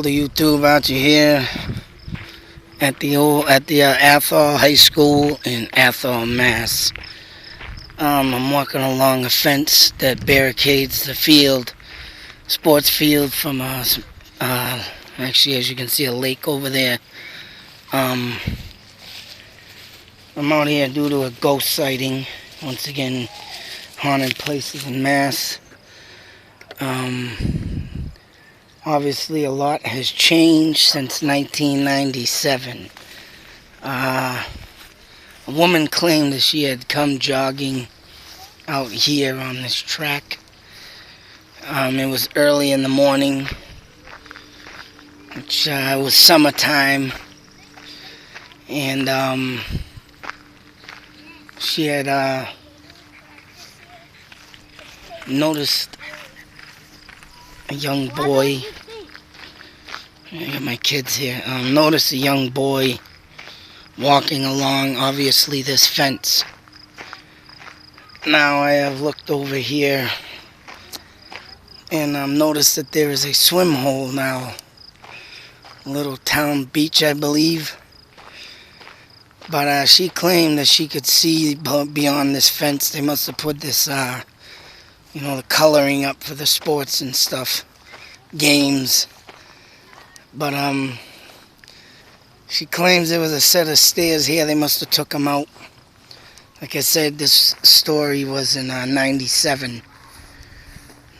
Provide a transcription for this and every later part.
The YouTube out you here at the Athol High School in Athol, Mass. I'm walking along a fence that barricades the field, sports field from actually, as you can see, a lake over there. Um, I'm out here due to a ghost sighting. Once again, haunted places in Mass. Obviously, a lot has changed since 1997. A woman claimed that she had come jogging out here on this track. It was early in the morning, which was summertime, and she had noticed a young boy. I got my kids here. Noticed a young boy walking along, obviously, this fence. Now I have looked over here and noticed that there is a swim hole now. A little town beach, I believe. But she claimed that she could see beyond this fence. They must have put this, the coloring up for the sports and stuff, games. But she claims there was a set of stairs here. They must have took them out. Like I said, this story was in 97.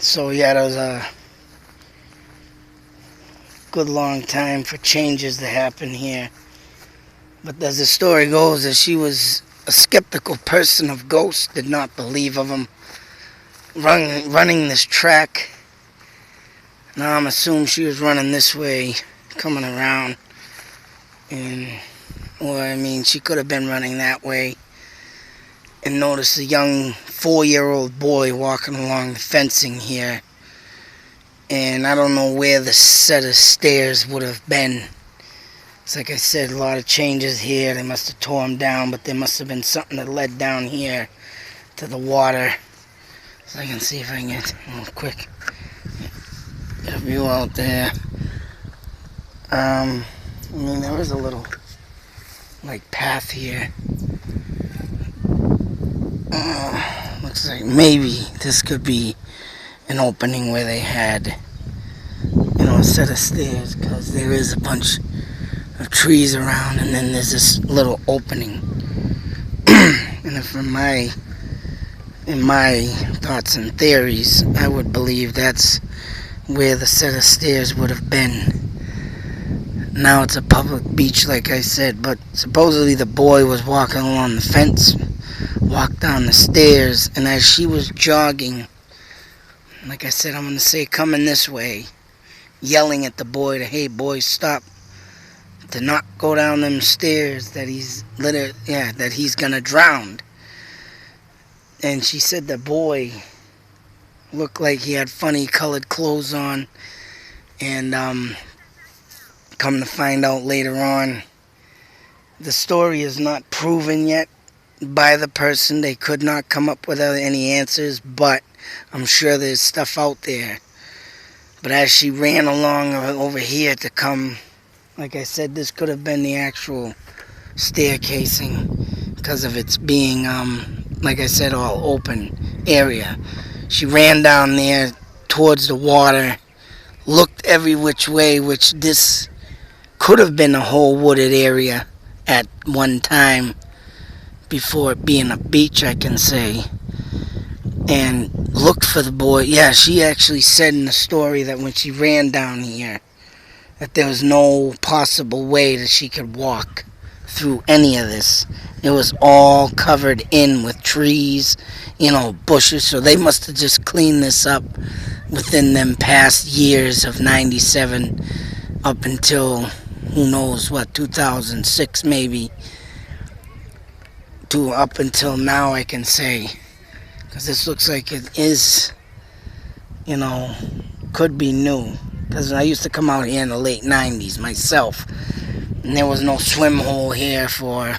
So yeah, there was a good long time for changes to happen here. But as the story goes, that she was a skeptical person of ghosts, did not believe of them. Running this track. Now I'm assuming she was running this way, coming around. She could have been running that way. And noticed a young 4-year-old boy walking along the fencing here. And I don't know where the set of stairs would have been. It's like I said, a lot of changes here. They must have tore them down, but there must have been something that led down here to the water. So I can see if I can get a quick view out there. There is a little path here. Looks like maybe this could be an opening where they had, a set of stairs, because there is a bunch of trees around, and then there's this little opening. And if in my thoughts and theories, I would believe that's where the set of stairs would have been. Now it's a public beach, like I said, but supposedly the boy was walking along the fence, walked down the stairs, and as she was jogging, like I said, I'm going to say coming this way, yelling at the boy to, hey boy, stop, to not go down them stairs, that he's going to drown. And she said the boy looked like he had funny colored clothes on, and come to find out later on, the story is not proven yet by the person. They could not come up with any answers, but I'm sure there's stuff out there. But as she ran along over here to come, like I said, this could have been the actual staircasing because of its being, like I said, all open area. She ran down there towards the water, looked every which way, which this could have been a whole wooded area at one time before it being a beach, I can say, and looked for the boy. Yeah, she actually said in the story that when she ran down here that there was no possible way that she could walk through any of this. It was all covered in with trees, bushes, so they must have just cleaned this up within them past years of 97 up until who knows what, 2006 maybe, to up until now, I can say, because this looks like it is, could be new, because I used to come out here in the late 90s myself, and there was no swim hole here for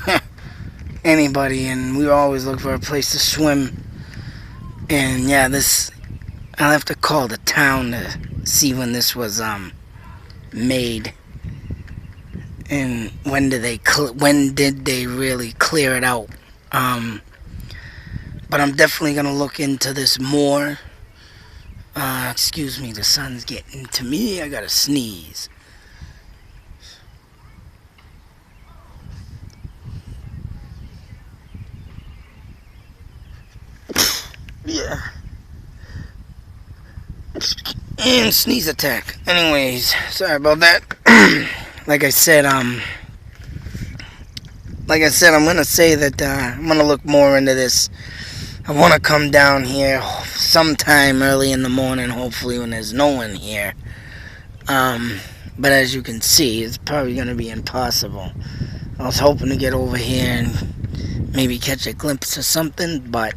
anybody, and we always looked for a place to swim. And yeah, I'll have to call the town to see when this was made, and when did they really clear it out? Um, but I'm definitely gonna look into this more. Excuse me, the sun's getting to me. I gotta sneeze. Yeah. And sneeze attack. Anyways, sorry about that. like I said, um, I'm gonna say that I'm gonna look more into this. I want to come down here sometime early in the morning, hopefully when there's no one here. Um, but as you can see, it's probably gonna be impossible. I was hoping to get over here and maybe catch a glimpse of something, but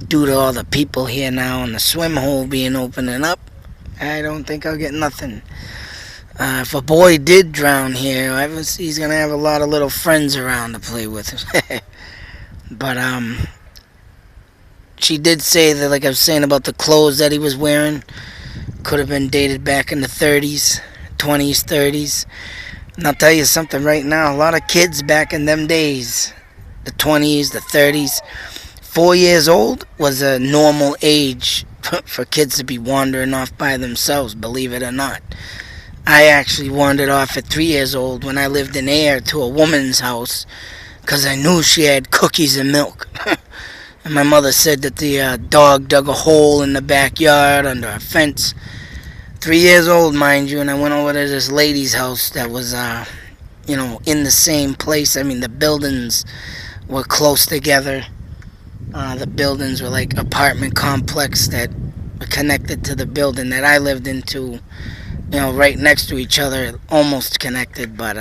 due to all the people here now and the swim hole being opening up, I don't think I'll get nothing. If a boy did drown here, he's gonna have a lot of little friends around to play with. but she did say that, like I was saying about the clothes that he was wearing, could have been dated back in the 30s, 20s, 30s. And I'll tell you something right now, a lot of kids back in them days, the 20s, the 30s, 4 years old was a normal age for kids to be wandering off by themselves, believe it or not. I actually wandered off at 3 years old when I lived in Air to a woman's house because I knew she had cookies and milk. And my mother said that the dog dug a hole in the backyard under a fence. 3 years old, mind you, and I went over to this lady's house that was, in the same place. I mean, the buildings were close together. The buildings were like apartment complex that were connected to the building that I lived into, right next to each other, almost connected, but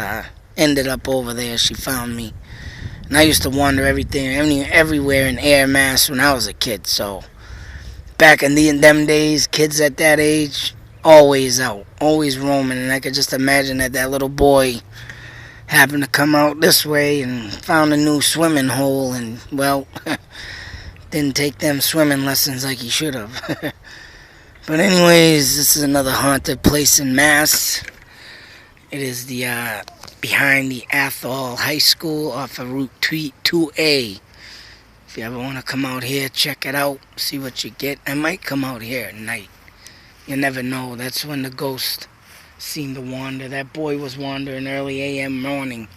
ended up over there. She found me. And I used to wander everywhere in Air Mass when I was a kid. So back in them days, kids at that age, always out, always roaming. And I could just imagine that little boy happened to come out this way and found a new swimming hole and, well, didn't take them swimming lessons like he should have. But anyways, this is another haunted place in Mass. It is the behind the Athol High School off of Route 2A. If you ever want to come out here, check it out, see what you get. I might come out here at night. You never know. That's when the ghost seemed to wander. That boy was wandering early a.m. morning,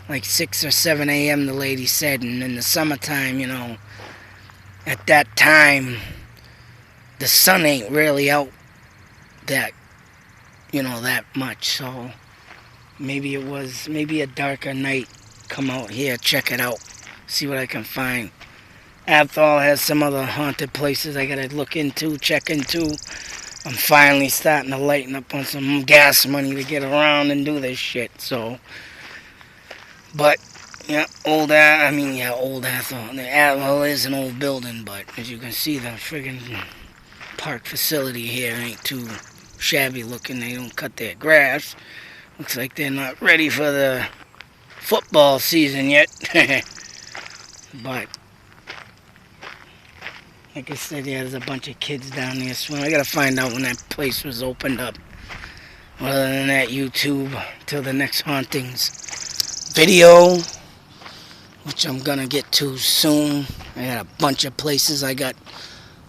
like 6 or 7 a.m. the lady said. And in the summertime, at that time, the sun ain't really out that much. So maybe a darker night. Come out here, check it out, see what I can find. Athol has some other haunted places I gotta look into, check into. I'm finally starting to lighten up on some gas money to get around and do this shit. So, but yeah, old Athol. The Athol is an old building, but as you can see, the friggin' park facility here ain't too shabby looking. They don't cut their grass. Looks like they're not ready for the football season yet. But like I said, yeah, there's a bunch of kids down there swimming. I gotta find out when that place was opened up. Other than that, YouTube till the next hauntings video, which I'm gonna get to soon. I got a bunch of places I got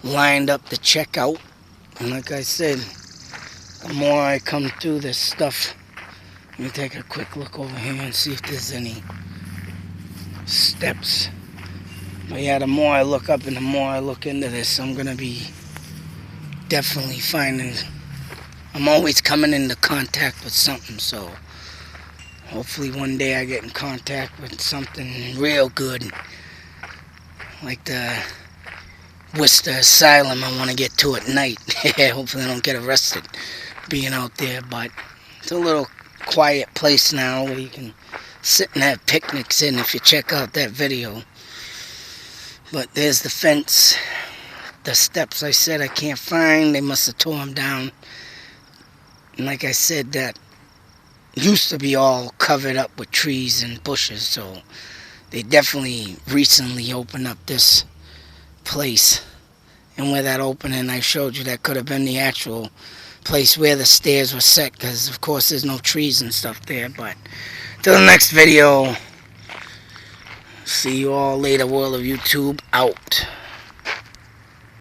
lined up to check out. And like I said, the more I come through this stuff, let me take a quick look over here and see if there's any steps. But yeah, the more I look up and the more I look into this, I'm going to be definitely finding, I'm always coming into contact with something. So hopefully one day I get in contact with something real good. Like the Worcester Asylum I want to get to at night. Hopefully I don't get arrested being out there. But it's a little quiet place now where you can sit and have picnics in if you check out that video. But there's the fence. The steps I said I can't find, they must have tore them down. And like I said, that used to be all covered up with trees and bushes, so they definitely recently opened up this place. And where that opening I showed you, that could have been the actual place where the stairs were set, because of course there's no trees and stuff there. But till the next video, see you all later. World of YouTube out.